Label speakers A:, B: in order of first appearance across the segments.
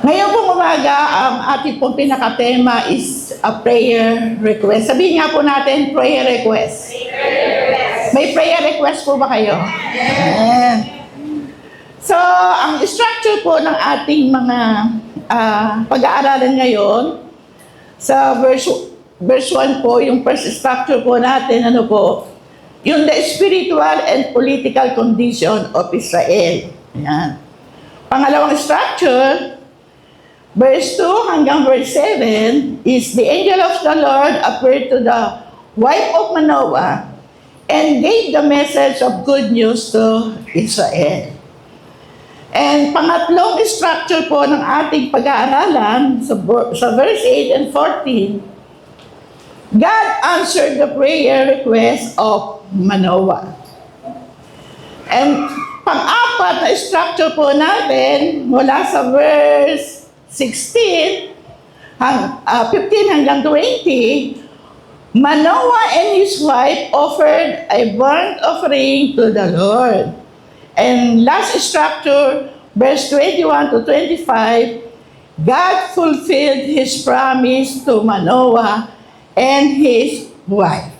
A: Ngayon pong umaga, ang ating pong pinakatema is a prayer request. Sabihin nga po natin, prayer request. May prayer request po ba kayo? Ayan. So, ang structure po ng ating mga pag-aaralan ngayon, sa verse 1 po, yung first structure po natin, ano po, yung the spiritual and political condition of Israel. Ayan. Pangalawang structure, verse 2 hanggang verse 7, is the angel of the Lord appeared to the wife of Manoah and gave the message of good news to Israel. And pangatlong structure po ng ating pag-aaralan sa verse 8 and 14, God answered the prayer request of Manoah. And pang-apat na structure po natin mula sa verse 15 hanggang 20, Manoah and his wife offered a burnt offering to the Lord. And last structure, verse 21 to 25, God fulfilled His promise to Manoah and his wife.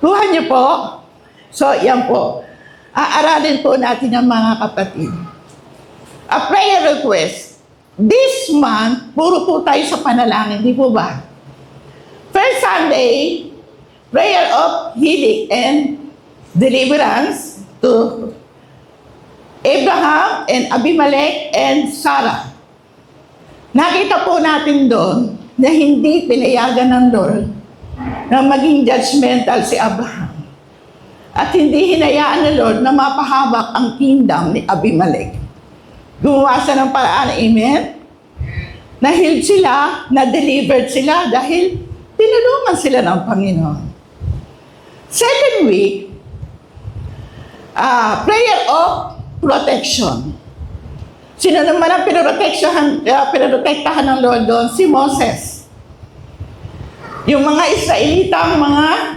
A: Kuha niyo po. So, yan po. Aaralin po natin ang mga kapatid. A prayer request. This month, puro po tayo sa panalangin, di po ba? First Sunday, prayer of healing and deliverance to Abraham and Abimelech and Sarah. Nakita po natin doon na hindi pinayagan ng Lord na maging judgmental si Abraham. At hindi hinayaan ng Lord na mapahawak ang kingdom ni Abimelech. Gumawa siya ng paraan, amen? Na-healed sila, na-delivered sila dahil tinulungan sila ng Panginoon. Second week, prayer of protection. Sino naman ang pinoprotektahan ng Lord doon? Si Moses. Yung mga Israelitang mga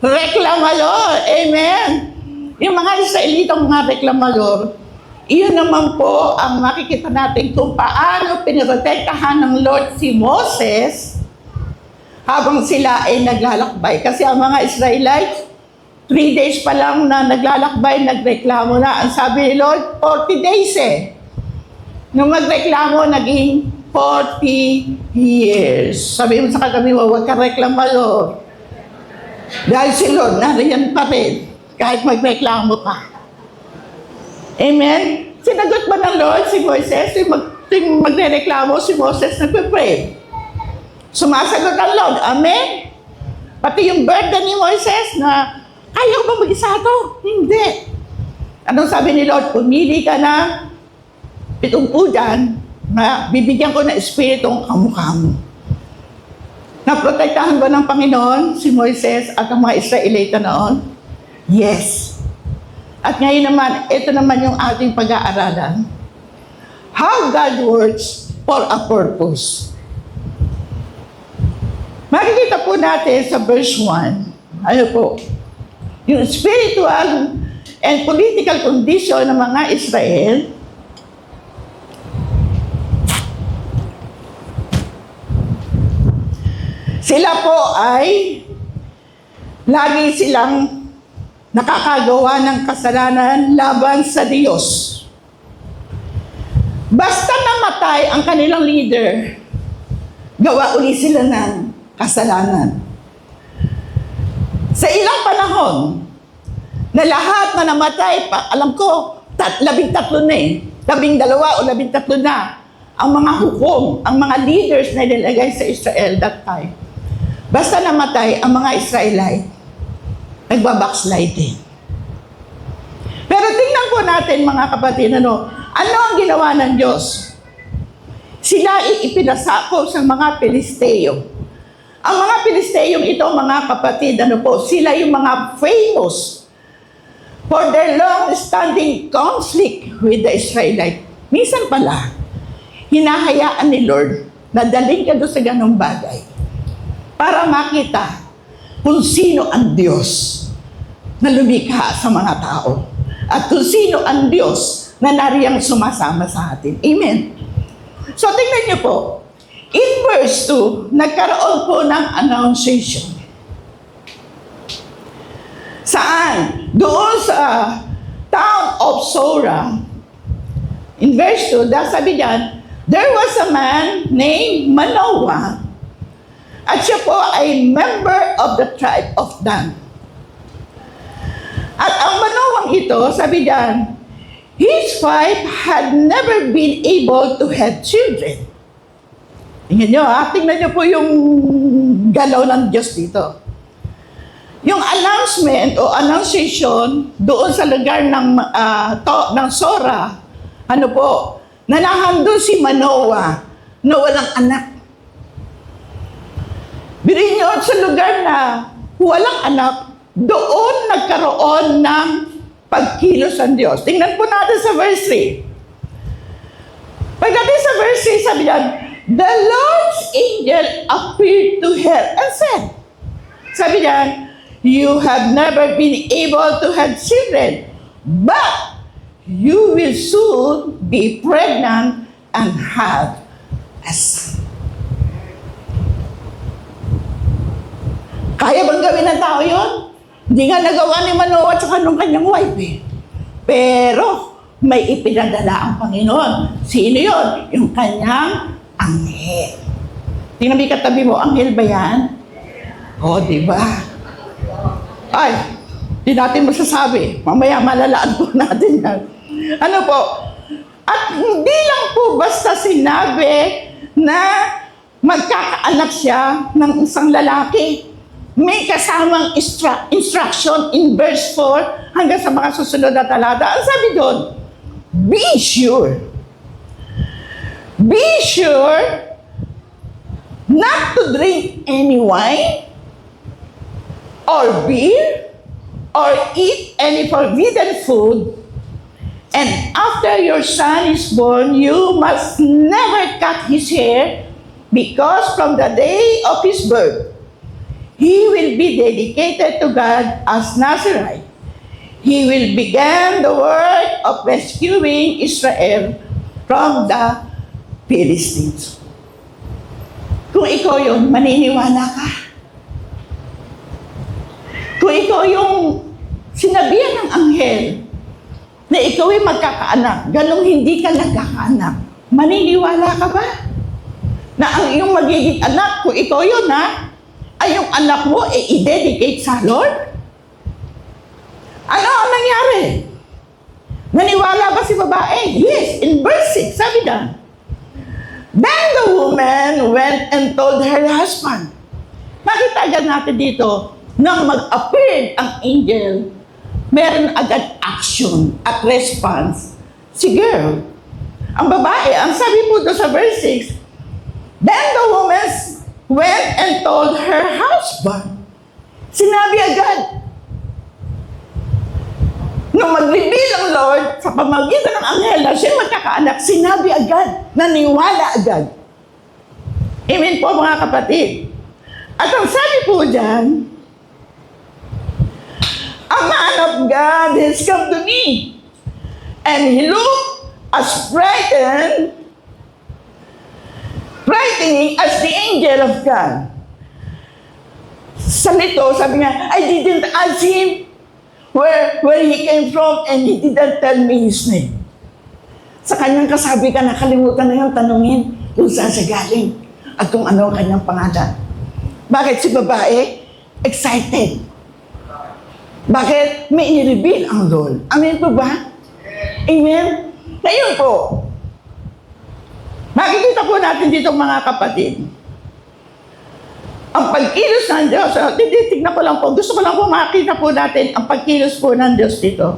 A: reklamador. Amen. Yung mga Israelitang mga reklamador, iyon naman po ang makikita natin kung paano pinoprotektahan ng Lord si Moses habang sila ay naglalakbay. Kasi ang mga Israelites, 3 days pa lang na naglalakbay, nagreklamo na. Ang sabi ni Lord, 40 days eh. Nung magreklamo, naging 40 years. Sabi mo sa kagabi mo, huwag ka reklamo, Lord. Dahil si Lord, nariyan pa rin, kahit magreklamo ka. Amen? Sinagot ba ng Lord si Moises? Yung magreklamo, si Moses nagpe-pray. Sumasagot ang Lord. Amen? Pati yung burden ni Moises na kaya ko ba mag-isa ito? Hindi. Anong sabi ni Lord? Pumili ka ng 70 dyan na bibigyan ko ng espiritong kamukha mo. Naprotektahan ba ng Panginoon si Moises at ang mga Israelita noon? Yes. At ngayon naman, ito naman yung ating pag-aaralan. How God works for a purpose. Makikita po natin sa verse 1. Ano po? Yung spiritual and political condition ng mga Israel, sila po ay lagi silang nakakagawa ng kasalanan laban sa Diyos. Basta namatay ang kanilang leader, gawa uli sila ng kasalanan. Sa ilang panahon, na lahat na namatay, alam ko, 13 na eh. 12 o 13 na ang mga hukom, ang mga leaders na nilagay sa Israel that time. Basta namatay ang mga Israelite, nagbabackslide din. Pero tingnan po natin mga kapatid, ano ang ginawa ng Diyos? Sila ipinasako sa mga Pilisteo. Ang mga Pilisteyong ito, mga kapatid, sila yung mga famous for their long-standing conflict with the Israelites. Minsan pala, hinahayaan ni Lord na dalhin ka doon sa ganong bagay para makita kung sino ang Diyos na lumikha sa mga tao at kung sino ang Diyos na nariyang sumasama sa atin. Amen. So, tingnan niyo po. In verse 2, nagkaroon po ng annunciation. Saan? Doon sa town of Sora. In verse 2, sabi diyan, there was a man named Manoah, at siya po ay member of the tribe of Dan. At ang Manoah ito, sabi diyan, his wife had never been able to have children. Tingnan nyo ha, tingnan nyo po yung galaw ng Diyos dito. Yung announcement o annunciation doon sa lugar ng Sora, ano po, na nahandun si Manoah na walang anak. Bilhin nyo sa lugar na walang anak, doon nagkaroon ng pagkilos ng Diyos. Tingnan po natin sa verse 3. Pagdating sa verse 3, sabi niyan, the Lord's angel appeared to her and said, sabi niyan, you have never been able to have children, but you will soon be pregnant and have a son. Kaya bang gawin ng tao yun? Hindi nga nagawa ni Manoah at saka nung kanyang wife eh. Pero may ipinadala ang Panginoon. Sino yun? Yung kanyang anghel. Tingnan mo katabi mo, anghel ba yan? O, di ba? Ay, di natin masasabi. Mamaya malalaan po natin yan. Ano po? At hindi lang po basta sinabi na magkakaanak siya ng isang lalaki. May kasamang instruction in verse 4 hanggang sa mga susunod na talata. Ang sabi doon, be sure. Be sure not to drink any wine or beer or eat any forbidden food. And after your son is born, you must never cut his hair, because from the day of his birth, he will be dedicated to God as Nazarite. He will begin the work of rescuing Israel from the Philistines. Kung ikaw yun, maniniwala ka. Kung ikaw yung sinabihan ng anghel na ikaw ay magkakaanak, ganong hindi ka nagkakaanak, maniniwala ka ba? Na ang iyong magiging anak, kung ikaw yun ha, ay yung anak mo i-dedicate sa Lord? Ano ang nangyari? Naniwala ba si babae? Yes, in verse 6, sabi na, then the woman went and told her husband. Makita agad natin dito, nang mag-appear ang angel, meron agad action at response si girl. Ang babae, ang sabi po doon sa verse 6, then the woman went and told her husband. Sinabi agad. Nung mag-reveal ang Lord sa pamagitan ng anghel na siya magkakaanak, sinabi agad, naniwala agad. Amen po mga kapatid. At ang sabi po dyan, a man of God has come to me, and he looked as frightening as the angel of God. Sa nito, sabi niya, I didn't ask him where he came from, and he didn't tell me his name. Sa kanyang kasabi ka, nakalimutan na yung tanungin kung saan siya galing at kung ano ang kanyang pangalan. Bakit si babae? Excited. Bakit? May i-reveal ang Lord. Amen po ba? Amen? Ngayon po, makikita po natin dito mga kapatid, ang pagkilos ng Diyos, titignan ko lang po, gusto ko lang po makita po natin ang pagkilos po ng Diyos dito.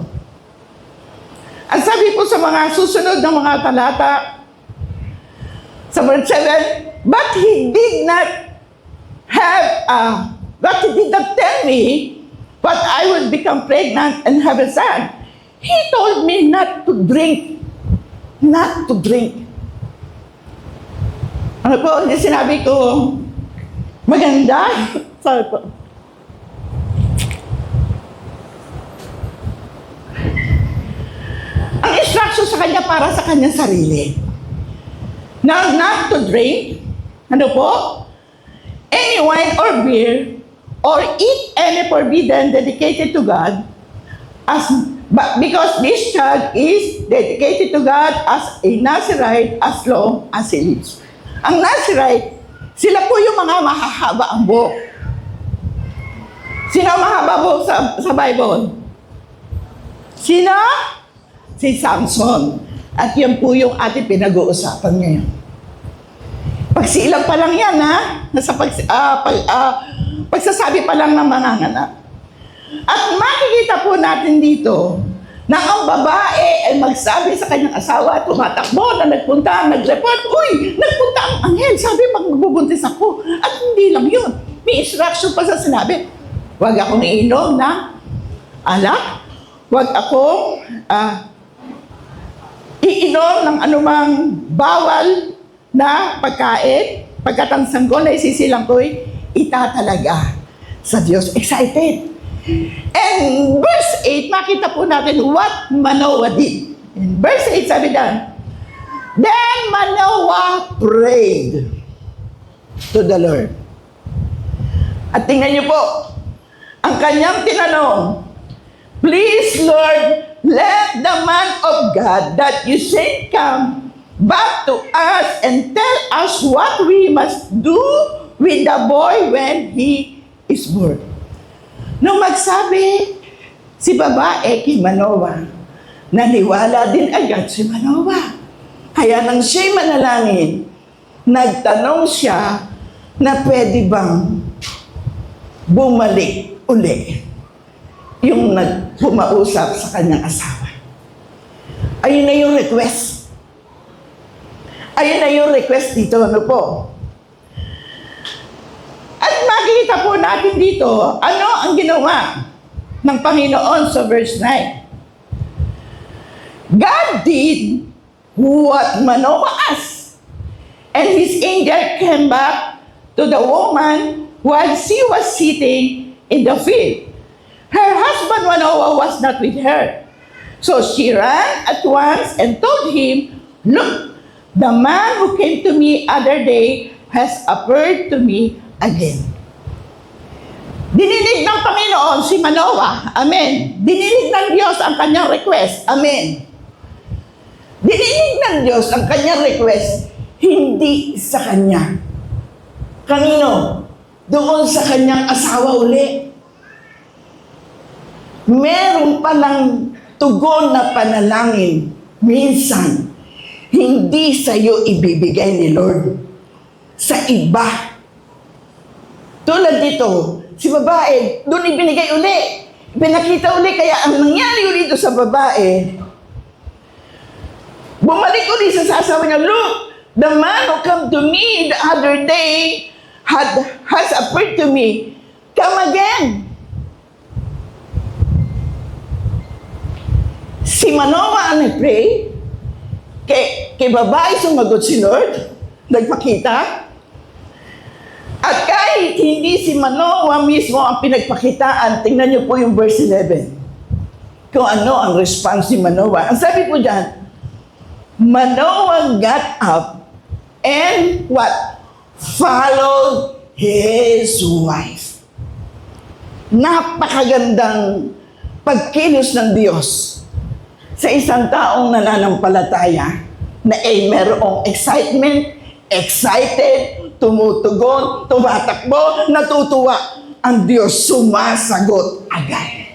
A: Ang sabi po sa mga susunod na mga talata, sa verse 7, but he did not tell me but I will become pregnant and have a son. He told me not to drink. Not to drink. Ano po, hindi sinabi ko, maganda. Sorry po. Ang instructions sa kanya para sa kanyang sarili. Now, not to drink, ano po? Any wine or beer, or eat any forbidden dedicated to God, because this child is dedicated to God as a Nazirite as long as he lives. Ang Nazirite, sila po yung mga mahahaba ang buhok. Sino ang mahaba buhok sa Bible? Sino? Si Samson. At yan po yung ating pinag-uusapan ngayon. Pagsilang pa lang yan, ha? Pagsasabi pa lang ng manganganak. At makikita po natin dito na ang babae ay magsabi sa kanyang asawa, tumatakbo na nag-report, uy, nagpunta ang anghel, sabi magbubuntis ako. At hindi lang yun. May instruction pa sa sinabi, huwag akong iinom ng alak, huwag akong iinom ng anumang bawal na pagkain, pagkat ang sanggol na isisilang ko'y itatalaga sa Diyos. Excited. And verse 8, makita po natin what Manoah did. In verse 8, sabi dan, then Manoah prayed to the Lord. At tingnan niyo po, ang kanyang tinanong, please Lord, let the man of God that you sent come back to us and tell us what we must do with the boy when he is born. Nung magsabi si babae kay Manoah, naniwala din agad si Manoah. Kaya nang siya'y manalangin, nagtanong siya na pwede bang bumalik uli yung nagpumausap sa kanyang asawa. Ayun na yung request. Ayun na yung request dito, ano po? At makikita po natin dito, ano ang ginawa ng Panginoon sa verse 9. God did what Manoah asked, and his angel came back to the woman while she was sitting in the field. Her husband Manoah was not with her. So she ran at once and told him, look, the man who came to me other day has appeared to me again. Dininig ng Panginoon si Manoah. Amen. Dininig ng Diyos ang kanyang request. Amen. Dininig ng Diyos ang kanyang request, hindi sa kanya. Kanino? Doon sa kanyang asawa uli. Meron palang tugon na panalangin. Minsan, hindi sa iyo ibibigay ni Lord. Sa iba. Tulad dito, si babae, doon ibinigay uli. Pinakita uli, kaya ang nangyari uli dito sa babae, bumalik uli sa asawa niya, look, the man who come to me the other day has appeared to me. Come again. Si Manoah nag-pray, kay babae sumagot si Lord, nagpakita. At kahit hindi si Manoah mismo ang pinagpakitaan, tingnan niyo po yung verse 11. Kung ano ang response ni Manoah. Ang sabi po dyan, Manoah got up and what? Followed his wife. Napakagandang pagkilos ng Diyos sa isang taong nananampalataya na merong excited, tumutugon, tumatakbo, natutuwa. Ang Diyos sumasagot agad.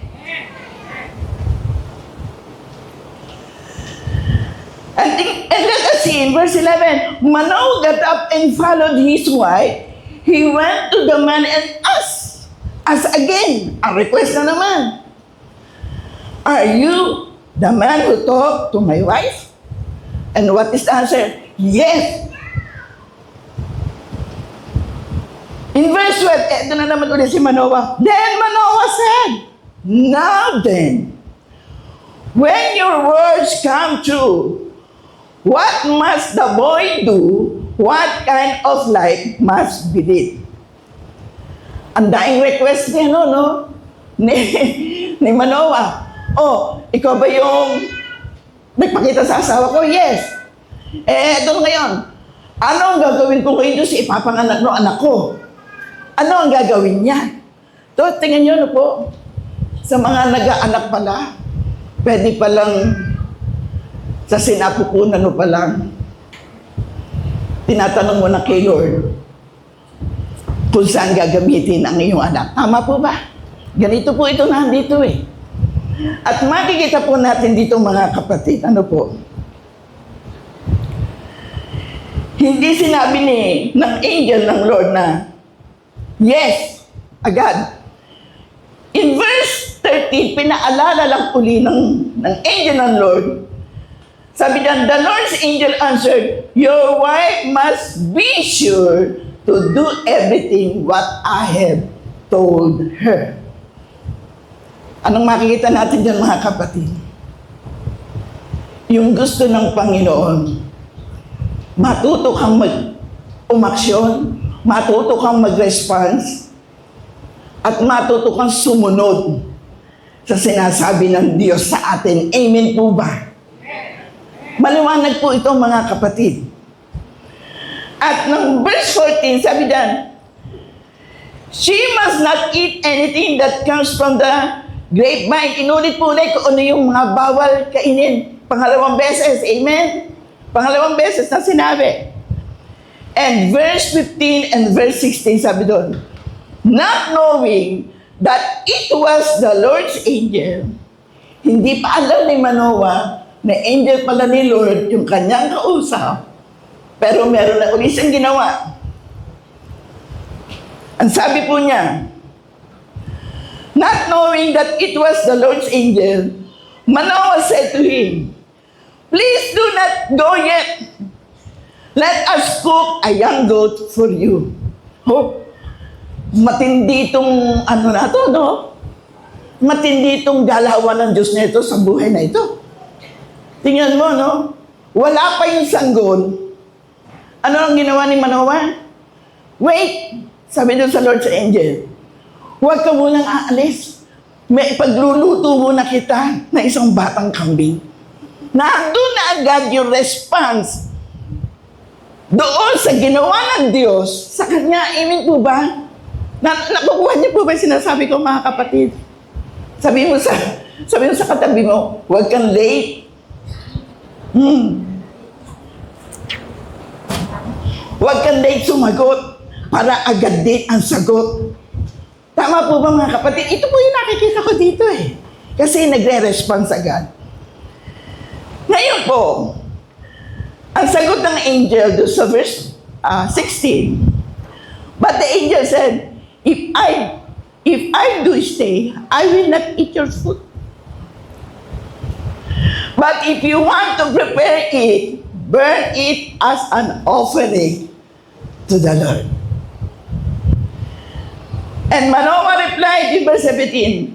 A: And let us see in verse 11, Manoah got up and followed his wife. He went to the man and asked, as again, a request na naman, are you the man who talked to my wife? And what is the answer? Yes. In verse 12, ito na naman ulit si Manoah. Then Manoah said, now then, when your words come true, what must the boy do? What kind of life must be led? Ang daing request niya, no? Ni Manoah. Oh, ikaw ba yung nagpakita sa asawa ko, yes. Ito ngayon, ano ang gagawin ko ngayon doon sa ipapanganak ng anak ko? Ano ang gagawin niya? To, tingnan nyo no po, sa mga nag-aanak pala, pwede palang sa sinapupunan mo palang, tinatanong mo na kay Lord kung saan gagamitin ang iyong anak. Tama po ba? Ganito po ito nandito eh. At makikita po natin dito mga kapatid, ano po? Hindi sinabi ng angel ng Lord na, yes, agad. In verse 13, pinaalala lang uli ng angel ng Lord. Sabi niya, the Lord's angel answered, your wife must be sure to do everything what I have told her. Anong makikita natin dyan mga kapatid? Yung gusto ng Panginoon, matuto kang umaksyon, matuto kang mag-response, at matuto kang sumunod sa sinasabi ng Diyos sa atin. Amen po ba? Maliwanag po ito mga kapatid. At ng verse 14, sabi dyan, she must not eat anything that comes from the grapevine. Inulit po ulit kung ano yung mga bawal kainin. Pangalawang beses, amen? Pangalawang beses na sinabi. And verse 15 and verse 16, sabi doon, not knowing that it was the Lord's angel, hindi pa alam ni Manoah na angel pala ni Lord yung kanyang kausap, pero meron na ulit siyang ginawa. Ang sabi po niya, not knowing that it was the Lord's angel, Manoah said to him, please do not go yet. Let us cook a young goat for you. Oh, matindi itong ano na to, no? Matindi itong galawan ng Diyos na ito sa buhay na ito. Tingnan mo, no? Wala pa yung sanggol. Ano ang ginawa ni Manoah? Wait! Sabi doon sa Lord's angel, huwag ka munang aalis. May pagluluto muna kita na isang batang kambing. Nandun na agad yung response doon sa ginawa ng Diyos sa Kanya. Amen po ba? Nakukuha niyo po ba yung sinasabi ko mga kapatid? Sabi mo sa katabi mo, huwag kang late. Huwag kang late sumagot para agad din ang sagot. Tama po ba mga kapatid? Ito po yung nakikita ko dito eh. Kasi nagre-response agad. Ngayon po, ang sagot ng angel doon sa verse 16, but the angel said, if I do stay, I will not eat your food. But if you want to prepare it, burn it as an offering to the Lord. And Manoah replied in verse 17,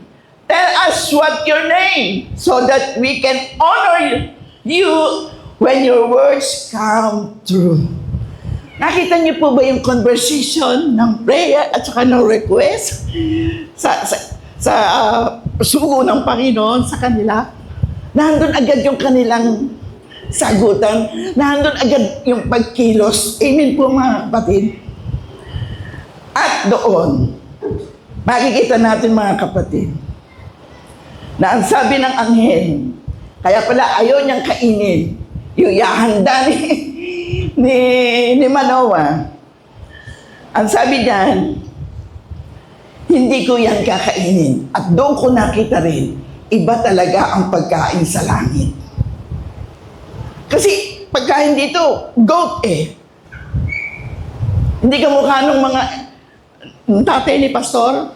A: tell us what your name, so that we can honor you when your words come true. Nakita niyo po ba yung conversation ng prayer at saka ng request sa sugo ng Panginoon sa kanila? Nandun agad yung kanilang sagutan. Nandun agad yung pagkilos. Amen po mga kapatid. At doon, makikita natin mga kapatid, na ang sabi ng anghel, kaya pala ayaw niyang kainin yung ihahanda ni Manoah. Ang sabi niyan, hindi ko yan kakainin. At doon ko nakita rin, iba talaga ang pagkain sa langit. Kasi pagkain dito, goat eh. Hindi ka mukha nung mga tatay ni pastor,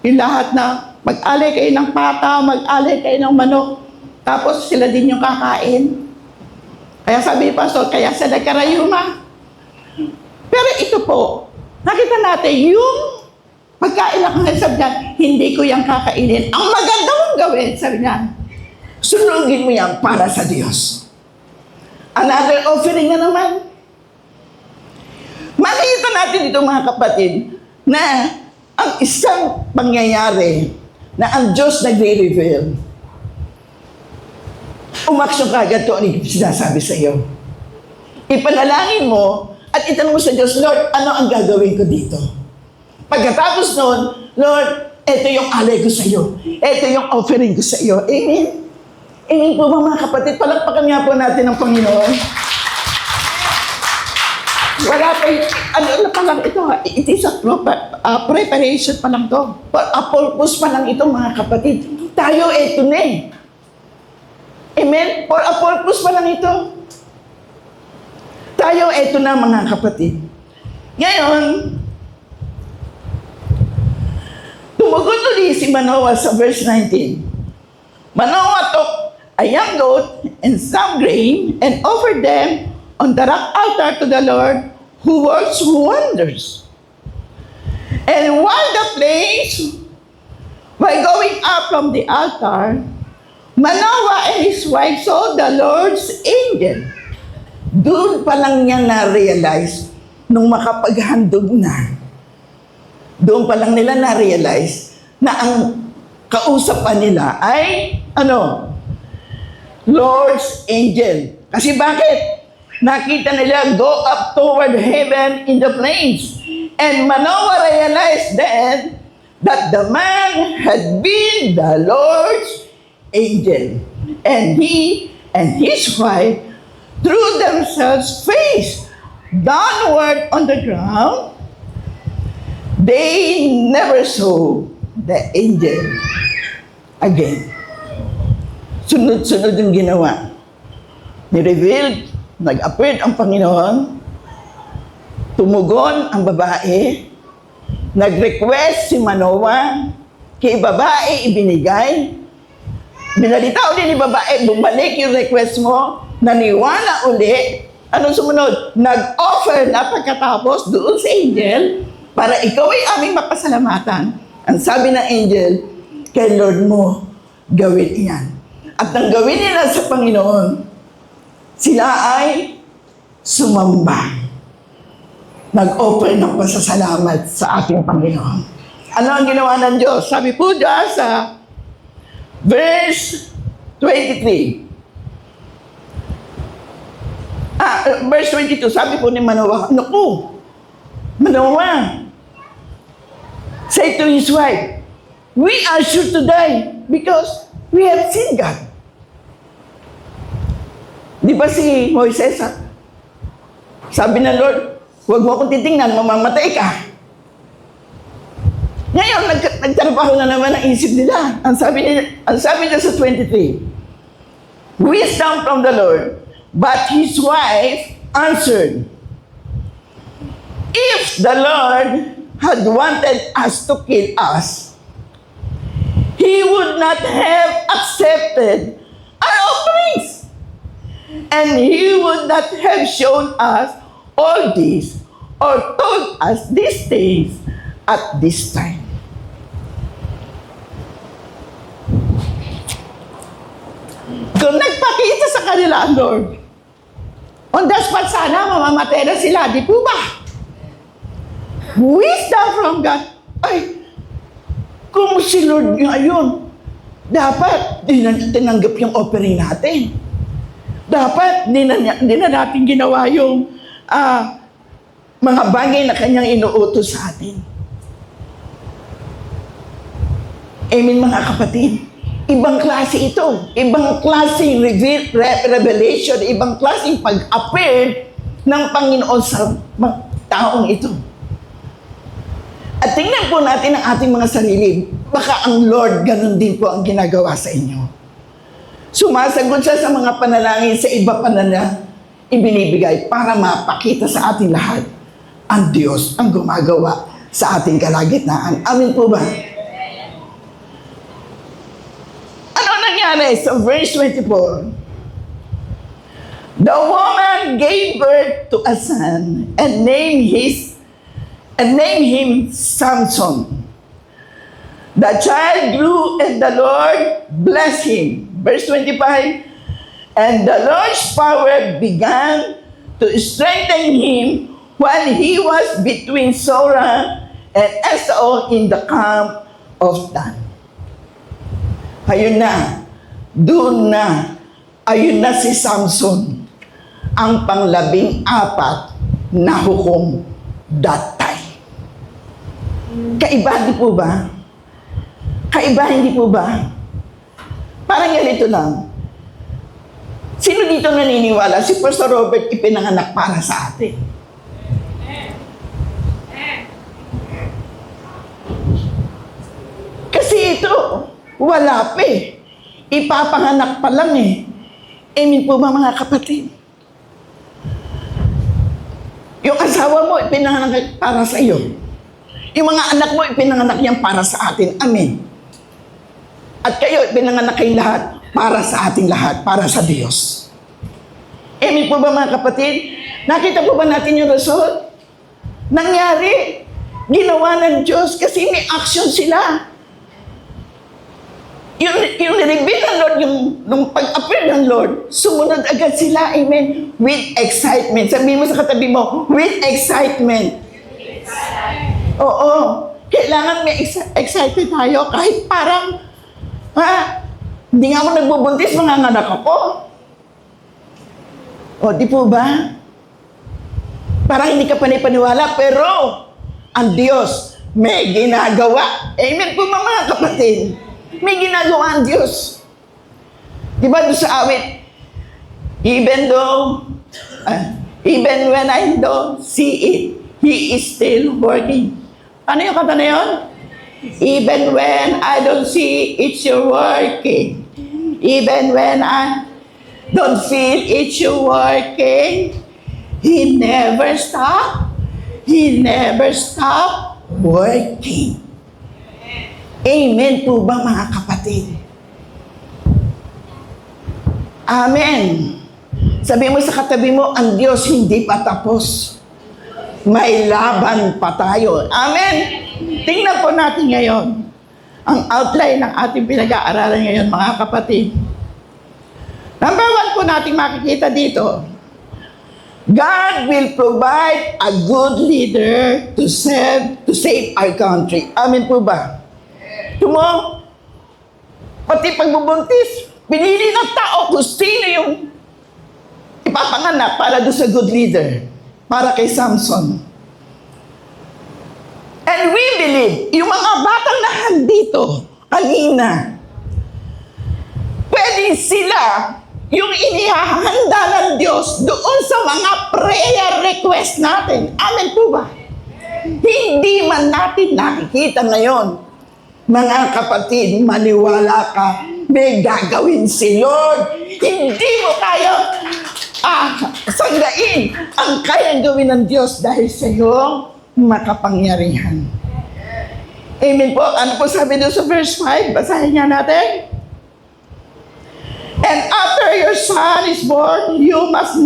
A: yung lahat na mag-alay kayo ng pata, mag-alay kayo ng manok, tapos sila din yung kakain. Kaya sabi ni pastor, kaya sila karayuma. Pero ito po, nakita natin yung pagkain na kang sabi niya, hindi ko yung kakainin. Ang maganda mong gawin, sabi niya, sunugin mo yan para sa Diyos. Another offering na naman. Makikita natin dito mga kapatid, na ang isang pangyayari na ang Diyos nagre-reveal.
B: umaksyon ka agad kung ano yung sinasabi sa iyo. Ipanalangin mo at itanong mo sa Diyos, Lord, ano ang gagawin ko dito? Pagkatapos noon, Lord, ito yung alay ko sa iyo. Ito yung offering ko sa iyo. Amen? Amen po ba mga kapatid? Palakpakan nga po natin ang Panginoon. Wala pa ano na pa lang ito. It is a preparation pa lang to. A purpose pa lang ito mga kapatid. Tayo, ito na eh. Amen? For a purpose pa lang ito. Tayo, ito na mga kapatid. Ngayon, tumugon ulit si Manoah sa verse 19. Manoah took a young goat and some grain and offered them on the rock altar to the Lord who works wonders. And while the flames were going up from the altar, Manoah and his wife saw the Lord's angel. Doon pa lang niya na-realize nung makapaghandog na. Doon pa lang nila na-realize na ang kausapan nila ay, Lord's angel. Kasi bakit? Nakita nila go up toward heaven in the flames. And Manoah realized then that the man had been the Lord's angel. And he and his wife threw themselves face downward on the ground. They never saw the angel again. Sunod-sunod yung ginawa. Ni-revealed, nag-appeared ang Panginoon, tumugon ang babae, nag-request si Manoah, kay babae ibinigay, binalita ulit ni babae, bumalik yung request mo, naniwala uli, anong sumunod? Nag-offer na pagkatapos doon sa angel, para ikaw ay aming mapasalamatan. Ang sabi ng angel, kay Lord mo, gawin iyan. At nang gawin nila sa Panginoon, sila ay sumamba. Nag-offer ng pasasalamat sa ating Panginoon. Ano ang ginawa ng Diyos? Sabi po dyan sa verse 23. Verse 22, sabi po ni Manoah, naku, Manoah, say to his wife, we are sure to die because we have seen God. Di ba si Moises, sabi ng Lord, huwag mo akong titingnan, mamamatay ka. Ngayon, nagtrabaho na naman ang isip nila. Ang sabi niya sa 23, wisdom from the Lord, but his wife answered, if the Lord had wanted us to kill us, He would not have accepted our offerings. And He would not have shown us all this or told us these things at this time. Kung nagpakita sa kanila ang Lord, on the spot sana, mamamatay na sila, di po ba? Wisdom from God. Ay, kung si Lord ngayon, dapat di na tinanggap yung offering natin. Dapat di na natin ginawa yung mga bagay na kanyang inuutos sa atin. Amen mga kapatid. Ibang klase ito. Ibang klaseng revelation, ibang klaseng pag-appear ng Panginoon sa taong ito. At tingnan po natin ang ating mga sarili. Baka ang Lord ganun din po ang ginagawa sa inyo. Sumasagot siya sa mga panalangin sa iba pa na ibinibigay para mapakita sa ating lahat ang Diyos ang gumagawa sa ating kalagitnaan. Amin po ba? Ano nangyari sa verse 24? The woman gave birth to a son and named him Samson. The child grew and the Lord blessed him. Verse 25, and the Lord's power began to strengthen him while he was between Sora and Esau in the camp of Dan. Ayun na, doon na ayun na si Samson, ang pang-14 na hukom that time. Kaiba, di po ba? Kaiba, hindi po ba? Parang ganito lang. Sino dito naniniwala? Si Pastor Robert ipinanganak para sa atin. Kasi ito, wala pa eh. Ipapanganak pa lang eh. Amen po ba mga kapatid? Yung asawa mo ipinanganak para sa iyo. Yung mga anak mo ipinanganak yan para sa atin. Amen. At kayo ipinanganak kayo lahat para sa ating lahat, para sa Diyos. Amen po ba mga kapatid? Nakita po ba natin yung result? Nangyari. Ginawa ng Diyos kasi may action sila. Yung nireveal ng Lord, nung pag-appear ng Lord, sumunod agad sila, amen, with excitement. Sabihin mo sa katabi mo, with excitement. Oo. Kailangan may excited tayo kahit parang, hindi nga ako nagbubuntis, mga anak ako. O, di po ba? Parang hindi ka panipaniwala, pero ang Diyos may ginagawa. Amen po mga kapatid. May ginagawa ang Diyos. Di ba doon sa awit? Even when I don't see it, He is still working. Ano yung kata na yun? Even when I don't see it, you're working. Even when I don't feel it, you're working. He never stop. He never stop working. Amen po ba mga kapatid? Amen. Sabi mo sa katabi mo, ang Diyos hindi pa tapos. May laban pa tayo. Amen. Tingnan po natin ngayon ang outline ng ating pinag-aaralan ngayon mga kapatid. Number 1 po natin makikita dito. God will provide a good leader to save our country. Amen po ba? Tumo, pati pagbubuntis, pinili ng tao kung sino yung ipapanganak para doon sa good leader, para kay Samson. And we believe, yung mga batang nandito, kanina, pwede sila yung inihahanda ng Diyos doon sa mga prayer request natin. Amen po ba? Hindi man natin nakikita ngayon. Mga kapatid, maniwala ka, may gagawin si Lord. Hindi mo kaya sanggain ang kayang gawin ng Diyos dahil sa iyong makapangyarihan. Amen po. Ano po sabi doon sa verse 5? Basahin nga natin. And after your son is born, you must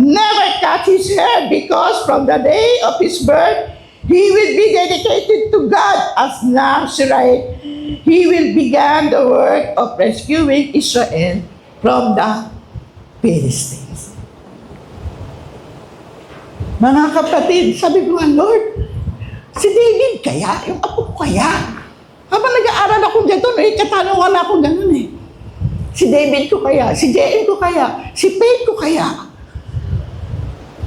B: never cut his hair, because from the day of his birth, he will be dedicated to God as Nazarite. He will begin the work of rescuing Israel from the Philistines. Mga kapatid, sabi ko, Lord, si David kaya? Yung apo ko kaya? Habang nag-aaral akong gano'n, katanungan akong gano'n eh. Si David ko kaya? Si JM ko kaya? Si Faith ko kaya?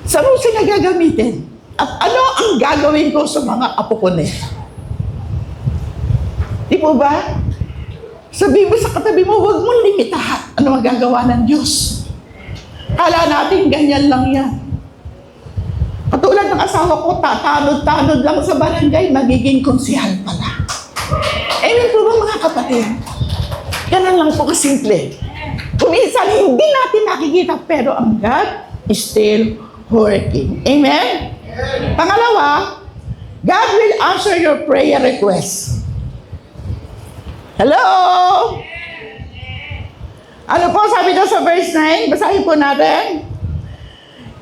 B: Saan mo sila gagamitin? At ano ang gagawin ko sa mga apo ko nila? Di po ba? Sabi mo sa katabi mo, huwag mong limitahan. Ano ang gagawa ng Diyos? Kala natin ganyan lang yan. Katulad ng asawa ko, tatanod-tanod lang sa barangay, magiging konsihal pala. Amen po ba mga kapatid? Ganun lang po kasimple. Kuminsan, hindi natin nakikita, pero ang God is still working. Amen? Pangalawa, God will answer your prayer request. Hello? Ano po sabi doon sa verse 9? Basahin po natin.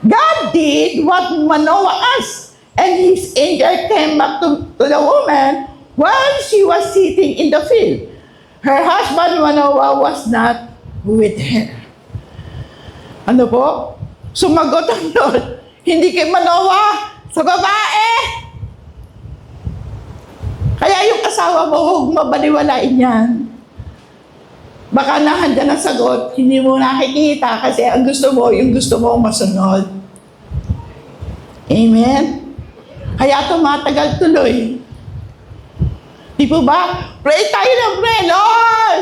B: God did what Manoah asked, and his angel came back to the woman while she was sitting in the field. Her husband Manoah was not with her. Ano po? Sumagot ang Lord, hindi kay Manoah, sa babae. Kaya yung asawa mo, huwag mabaliwalain yan.
A: Baka nahandyan ang sagot, hindi mo nakikita kasi ang gusto mo, yung gusto mo masunod. Amen? Kaya tumatagal tuloy. Di po ba? Pray tayo ng pray, Lord!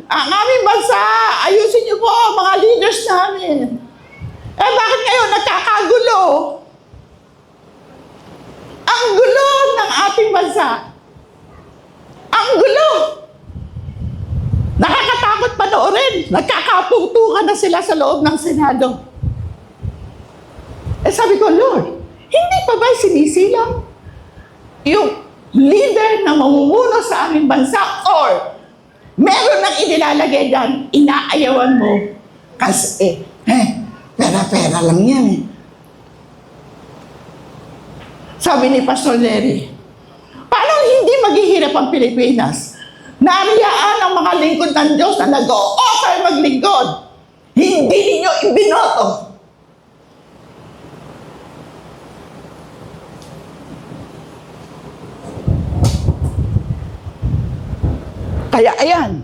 A: Ang aming bansa, ayusin niyo po mga leaders namin. Eh bakit ngayon nagkakagulo? Ang gulo ng ating bansa. Ang gulo! Nakakatakot panoorin. Nagkakaputukan na sila sa loob ng Senado. Eh sabi ko, Lord, hindi pa ba sinisilang yung leader na mamumuno sa aming bansa or meron nang inilalagay dyan, inaayawan mo kasi pera-pera lang yan eh. Sabi ni Pastor Larry, paano hindi maghihirap ang Pilipinas? Nariyaan ang mga lingkod ng Diyos na nag-o-offer maglingkod. Hindi ninyo ibinoto. Kaya ayan.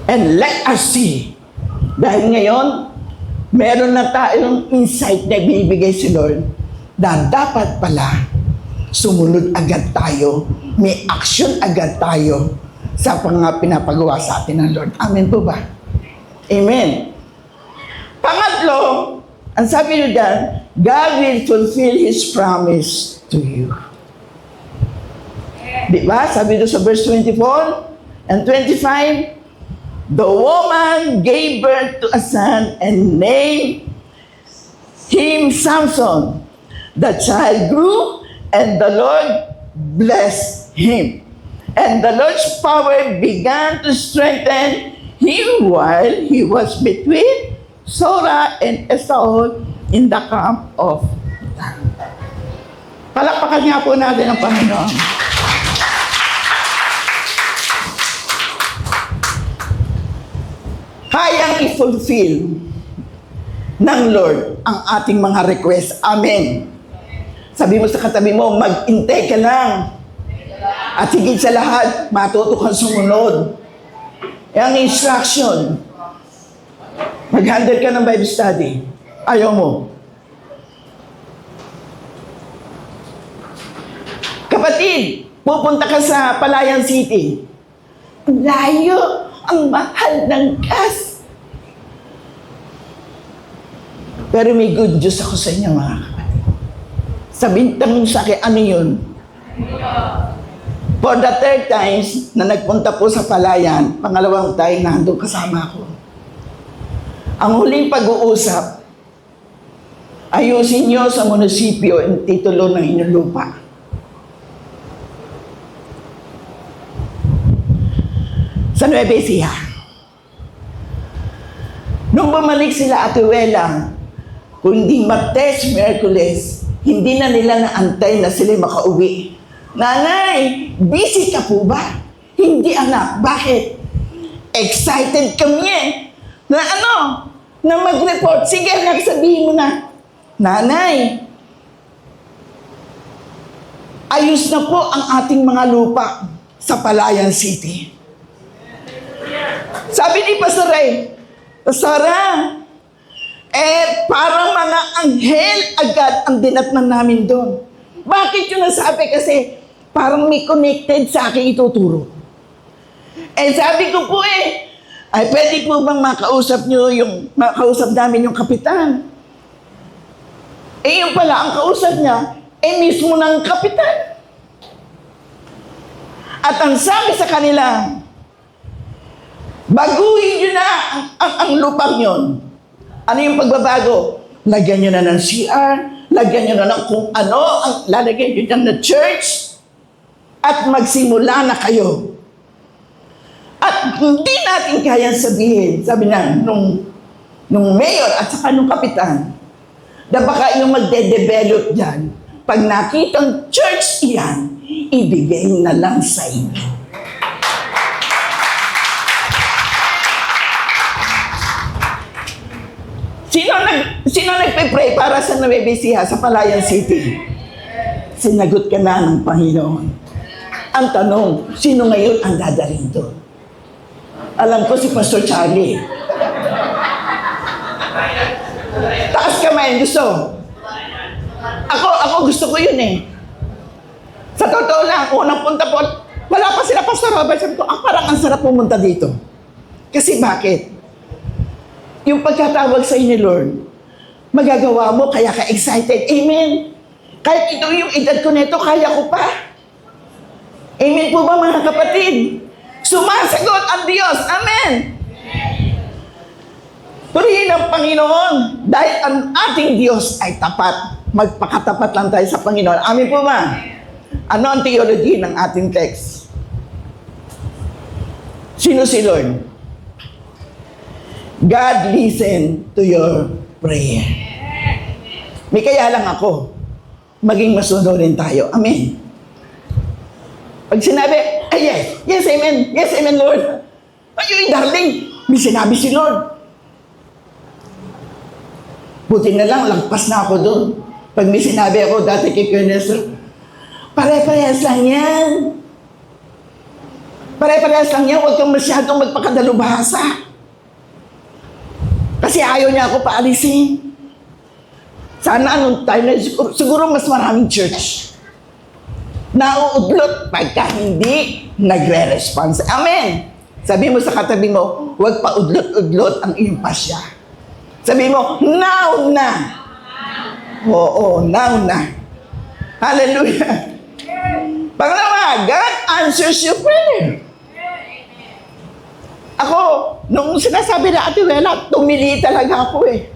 A: And let us see. Dahil ngayon, meron na tayong insight na binibigay si Lord na dapat pala sumunod agad tayo, may action agad tayo sa mga pinapagawa sa atin ng Lord. Amen po ba? Amen. Pangatlo, ang sabi nyo dyan, God will fulfill His promise to you. Di ba? Sabi doon sa verse 24 and 25, the woman gave birth to a son and named him Samson. The child grew and the Lord blessed him. And the Lord's power began to strengthen him while he was between Sora and Esau in the camp of Dan. Palakpakan nga po natin ang Panginoon. Kayang i-fulfill ng Lord ang ating mga request. Amen. Sabi mo sa katabi mo, mag-intay ka lang. At higit sa lahat, matuto kang sumunod. Ang instruction. Mag-handle ka ng Bible study. Ayaw mo. Kapatid, pupunta ka sa Palayan City. Layo. Ang mahal ng gas. Pero may good news ako sa inyo, mga kapatid. Sabihin mo sa akin, ano yun? For the third times na nagpunta po sa Palayan, pangalawang time na nandun kasama ko. Ang huling pag-uusap, ayusin nyo sa munisipyo ang titulo ng inyong lupa. Sa Nueva Ecija. Nung bumalik sila Ate Wela, kundi Martes, Miyerkules, hindi na nila naantay na sila makauwi. Nanay, busy ka po ba? Hindi anak, bakit? Excited kami eh. Na ano? Na mag-report. Sige, anak, sabihin mo na. Nanay, ayos na po ang ating mga lupa sa Palayan City. Sabi ni Pastor Ray, Pastora, parang mga anghel agad ang dinatnan namin doon. Bakit yun nasabi? Kasi parang may connected sa akin ituturo. Sabi ko po ay pwede po bang makausap namin yung kapitan? Yung pala, ang kausap niya, mismo ng kapitan. At ang sabi sa kanila, baguhin nyo na ang lupang yon. Ano yung pagbabago? Lagyan nyo na ng CR, lagyan nyo na ng kung ano, lalagyan nyo dyan na church, at magsimula na kayo. At hindi natin kayang sabihin, sabi na, nung mayor at saka nung kapitan, na baka yung magde-develop dyan, pag nakitang church iyan, ibigay na lang sa inyo. Sino nagpe-pray para sa Nueva Ecija, sa Palayan City? Sinagot ka na ng Panginoon.
B: Ang tanong, sino ngayon ang dadaling doon? Alam ko si Pastor Charlie. Taas kamay, gusto. Ako gusto ko yun eh. Sa totoo lang, unang punta po, wala pa sila Pastor Robert. Sabi ko, parang ang sarap pumunta dito. Kasi bakit? Yung pagkatawag sa ni Lord, magagawa mo, kaya ka excited. Amen. Kahit ito yung edad ko nito, kaya ko pa. Amen po ba mga kapatid? Sumasagot ang Diyos. Amen. Purihin ang Panginoon dahil ang ating Diyos ay tapat. Magpakatapat lang tayo sa Panginoon. Amen po ba? Ano ang theology ng ating text? Sino si Lord? God listen to your prayer. May kaya lang ako, maging masunurin tayo. Amen. Pag sinabi, yes, amen, Lord. Ayun, darling, may sinabi si Lord. Buti na lang, lagpas na ako doon. Pag may sinabi ako dati kay Kuya Nestor, pare-parehas lang yan. Pare-parehas lang yan, huwag kang masyadong magpakadalubhasa. Kasi ayaw niya ako paalisin. Sana anong time na, siguro mas maraming church. Nauudlot pagka hindi nagre-response. Amen! Sabi mo sa katabi mo, huwag pa udlot-udlot ang iyong pasya. Sabi mo, now na! Oo, now na. Hallelujah! Pangalawa, God answers your prayer. Ako, nung sinasabi na Ate Wela, tumili talaga ako eh.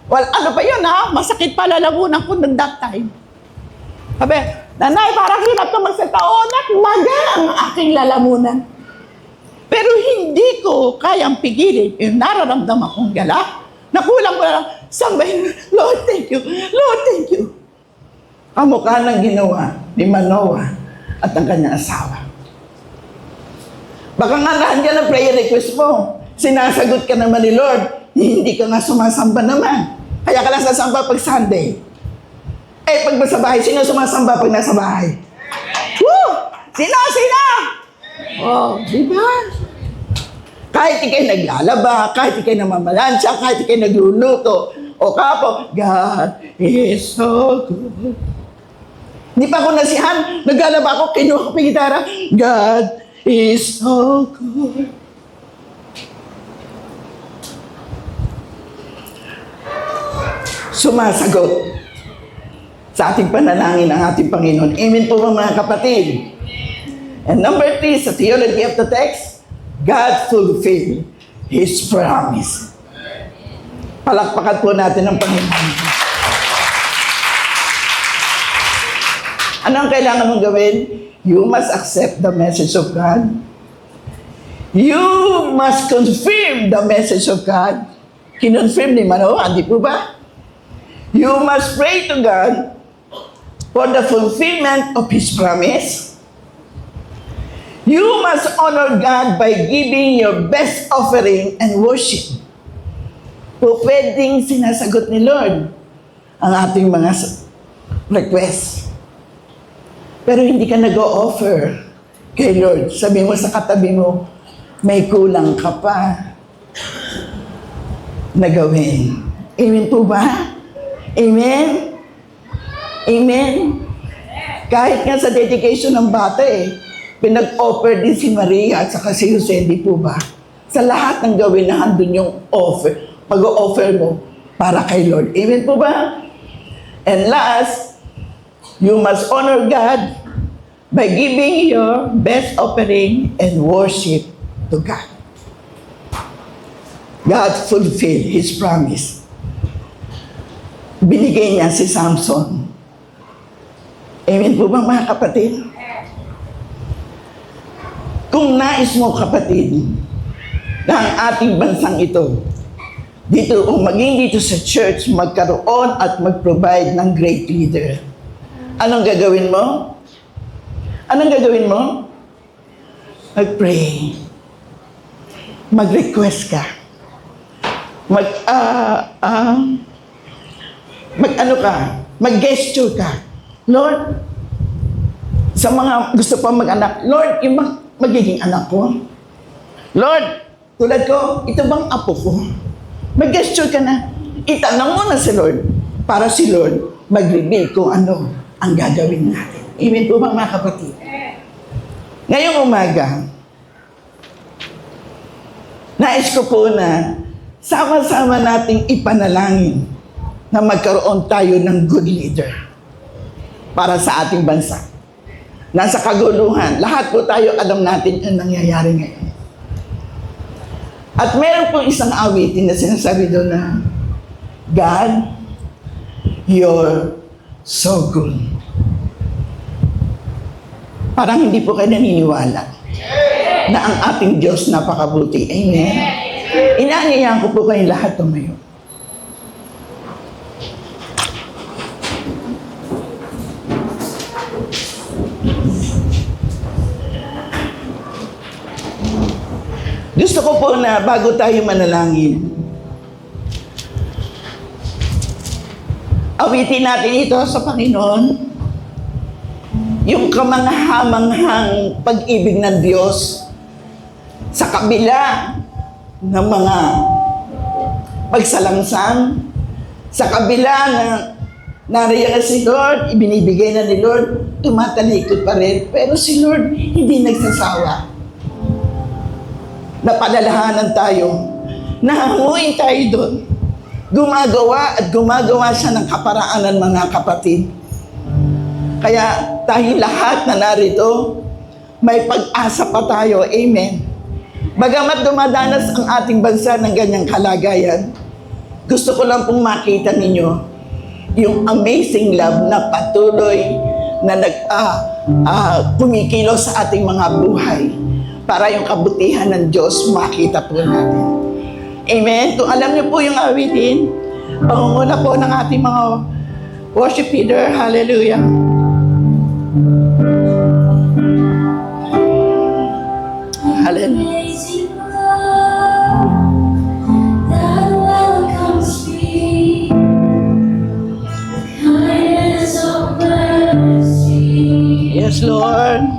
B: Well, ano pa yun ha? Masakit pa lalamunan ko ng that time. Sabi, Nanay, parang hirap na magsataon at maga ang aking lalamunan. Pero hindi ko kayang pigilin yung nararamdaman kong gala. Nakulang ko na lang, sambahin, Lord, thank you. Lord, thank you. Kamukha ng ginawa ni Manoah at ang kanyang asawa. Baka nga nandiyan ang prayer request mo. Sinasagot ka naman ni Lord. Hindi ka nga sumasamba naman. Kaya ka lang sasamba pag Sunday. Eh, pag sa bahay, sino sumasamba pag nasa bahay? Woo! Sino? Oh, di ba? Kahit ikay naglalaba, kahit ikay namamalansya, kahit ikay nagluluto, o kapo, God is so good. Hindi pa ako nasihan, naglalaba ako, kinuha ko pa yung gitara, God is so good. Sumasagot sa ating panalangin ng ating Panginoon. Amen po mga kapatid. And number 3, sa theology of the text, God fulfilled His promise. Palakpakan po natin ang Panginoon. Ano ang kailangan mong gawin? You must accept the message of God. You must confirm the message of God. Kinonfirm ni Manoah, di po ba? You must pray to God for the fulfillment of His promise. You must honor God by giving your best offering and worship. Po pwedeng sinasagot ni Lord ang ating mga requests. Pero hindi ka nag-o-offer kay Lord. Sabi mo sa katabi mo, may kulang ka pa na gawin. Amen po ba? Amen? Amen? Kahit nga sa dedication ng bata pinag-offer din si Maria at saka si Jose, di po ba? Sa lahat ng gawin na handun yung offer, pag-o-offer mo para kay Lord. Amen po ba? And last, you must honor God by giving your best offering and worship to God. God fulfilled His promise. Binigay niya si Samson. Amen po ba mga kapatid? Kung nais mo kapatid na ang ating bansang ito, dito o maging dito sa church, magkaroon at mag-provide ng great leader, anong gagawin mo? Anong gagawin mo? Mag-pray. Mag-request ka. Mag-gesture ka. Lord, Sa mga gusto pa mag-anak, Lord, yung magiging anak ko. Lord, tulad ko, ito bang apo ko? Mag-gesture ka na. Itanong mo na si Lord para si Lord mag-reveal kung ano ang gagawin natin. Amen po mga kapatid. Ngayong umaga, nais ko po na sama-sama nating ipanalangin na magkaroon tayo ng good leader para sa ating bansa. Nasa kaguluhan, lahat po tayo alam natin ang nangyayari ngayon. At meron pong isang awitin na sinasabi doon na, God, you're so good. Parang hindi po kayo naniniwala na ang ating Diyos napakabuti. Amen? Inaanyayahan ko po kayong lahat tumayo. Gusto ko po na bago tayo manalangin, awitin natin ito sa Panginoon, yung kamangha-manghang pag-ibig ng Diyos sa kabila ng mga pagsalamsam, sa kabila na nariyan na si Lord, ibinibigay na ni Lord, tumatalikod pa rin. Pero si Lord hindi nagsasawa. Napadalahanan tayo, nahanguin tayo doon. Gumagawa at gumagawa siya ng kaparaanan, mga kapatid. Kaya tayo lahat na narito, may pag-asa pa tayo. Amen. Bagamat dumadanas ang ating bansa ng ganyang kalagayan, gusto ko lang pong makita ninyo yung amazing love na patuloy na kumikilos sa ating mga buhay para yung kabutihan ng Diyos makita po natin. Amen? Kung alam niyo po yung awitin, pangunguna po ng ating mga worship leader, hallelujah. Hallelujah.
C: Amazing love that welcomes me, kindness of mercy.
A: Yes, Lord.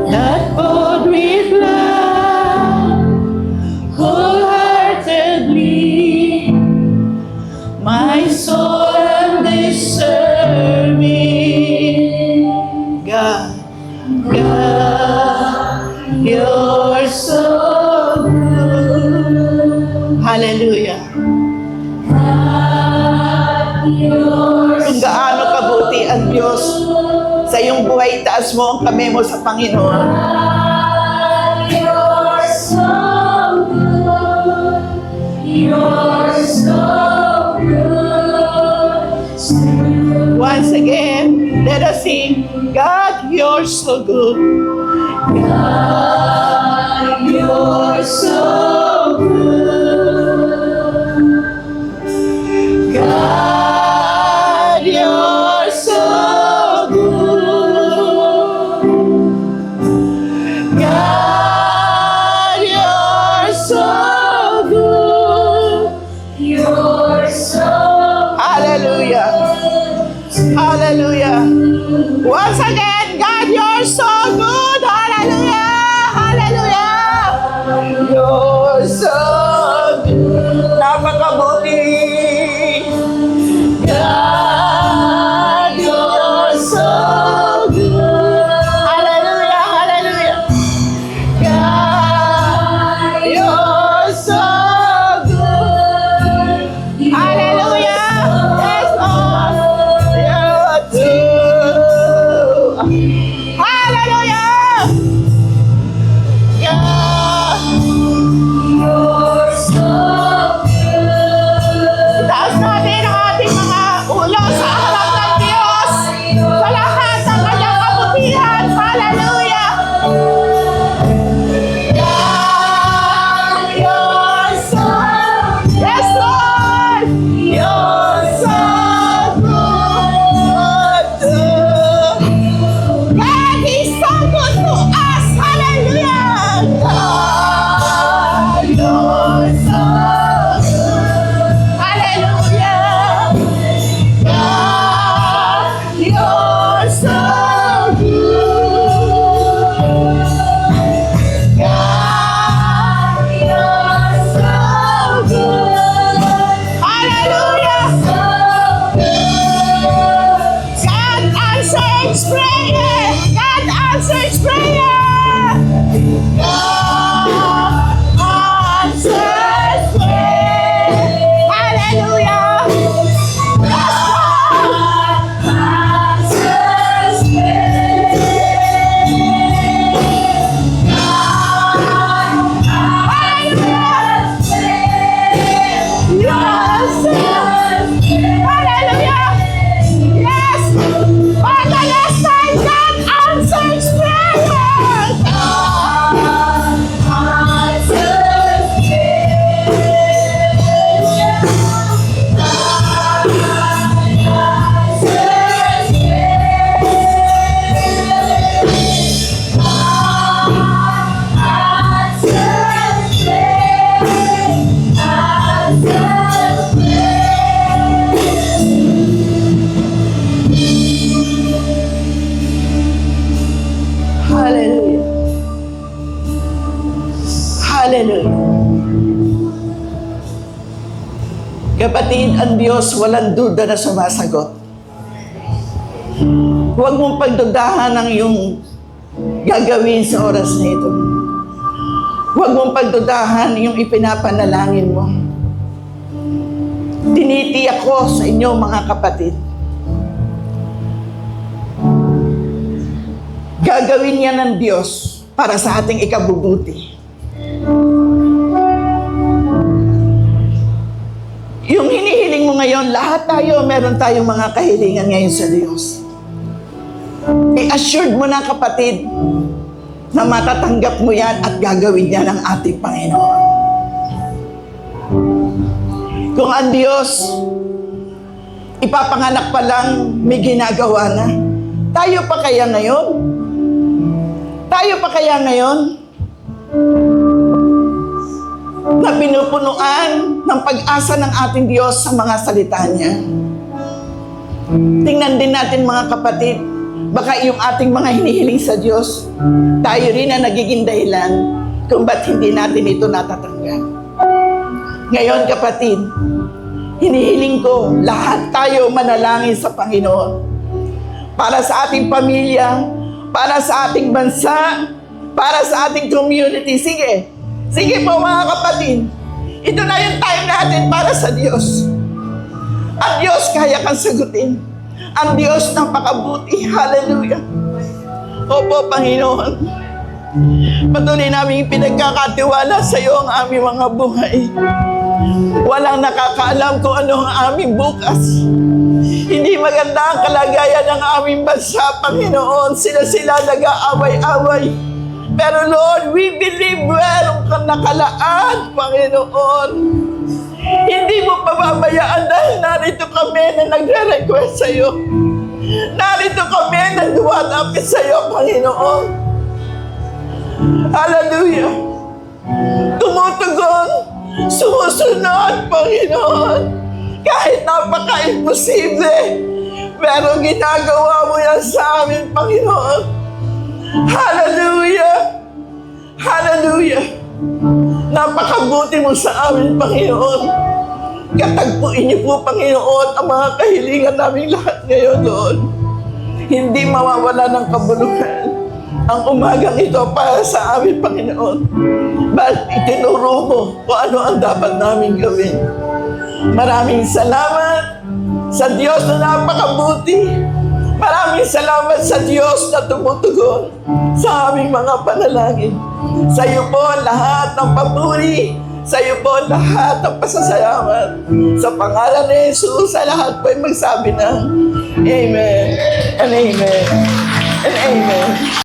A: That poured with love, wholeheartedly, my soul undeserving. God, you're so good. Hallelujah. Kung gaano kabuti ang Diyos sa iyong buhay, taas mo ang kamay mo sa Panginoon.
C: You're so good. You're so good.
A: Once again, let us sing, God, you're so good.
C: God, you're so good.
A: God, you're so good. God, you're so good.
C: You're so
A: Hallelujah. Hallelujah. Once again, God, you're so good. Hallelujah. Hallelujah. You're so good. Napakabuti. God, you're so good. Hallelujah. Hallelujah. God, you're so good. Hallelujah. Yes, Lord. You're good. Hallelujah.
B: Hallelujah. Kapatid, ang Diyos walang duda na sumasagot. Huwag mong pagdudahan ang iyong gagawin sa oras na ito. Huwag mong pagdudahan yung ipinapanalangin mo. Tinitiyak ko sa inyo mga kapatid, gagawin niya ng Diyos para sa ating ikabubuti. Yung hinihiling mo ngayon, lahat tayo, meron tayong mga kahilingan ngayon sa Diyos. I-assured mo na kapatid, na matatanggap mo yan at gagawin yan ng ating Panginoon. Kung ang Diyos, ipapanganak pa lang, may ginagawa na, tayo pa kaya ngayon? Tayo pa kaya ngayon? Na pinupunuan ng pag-asa ng ating Diyos sa mga salita niya. Tingnan din natin mga kapatid, baka yung ating mga hinihiling sa Diyos, tayo rin ang nagiging dahilan kung ba't hindi natin ito natatanggap. Ngayon kapatid, hinihiling ko lahat tayo manalangin sa Panginoon para sa ating pamilya, para sa ating bansa, para sa ating community. Sige po mga kapatid, ito na yung time natin para sa Diyos. Ang Diyos kaya kang sagutin. Ang Diyos napakabuti. Hallelujah. Opo, Panginoon. Patuloy namin pinagkakatiwala sa iyo ang aming mga buhay. Walang nakakaalam kung ano ang aming bukas. Hindi maganda ang kalagayan ng aming bansa, Panginoon. Sila nag-aaway-away. Pero Lord, we believe meron kang nakalaan, Panginoon. Hindi mo pababayaan dahil narito kami na nagre-request sa iyo. Narito kami na duwadapit sa iyo, Panginoon. Hallelujah. Tumutugon, sumusunod, Panginoon. Kahit napaka-imposible, pero ginagawa mo yan sa amin, Panginoon. Hallelujah! Hallelujah! Napakabuti mo sa amin, Panginoon. Katagpuin niyo po, Panginoon, ang mga kahilingan namin lahat ngayon, Lord. Hindi mawawala ng kabuluhan ang umagang ito para sa amin, Panginoon. Bakit itinuro mo kung ano ang dapat namin gawin. Maraming salamat sa Diyos na napakabuti. Maraming salamat sa Diyos na tumutugon sa aming mga panalangin. Sa iyo po lahat ng papuri. Sa iyo po lahat ng pasasalamat. Sa pangalan ni Jesus, sa lahat po ay magsabi ng Amen and Amen and Amen.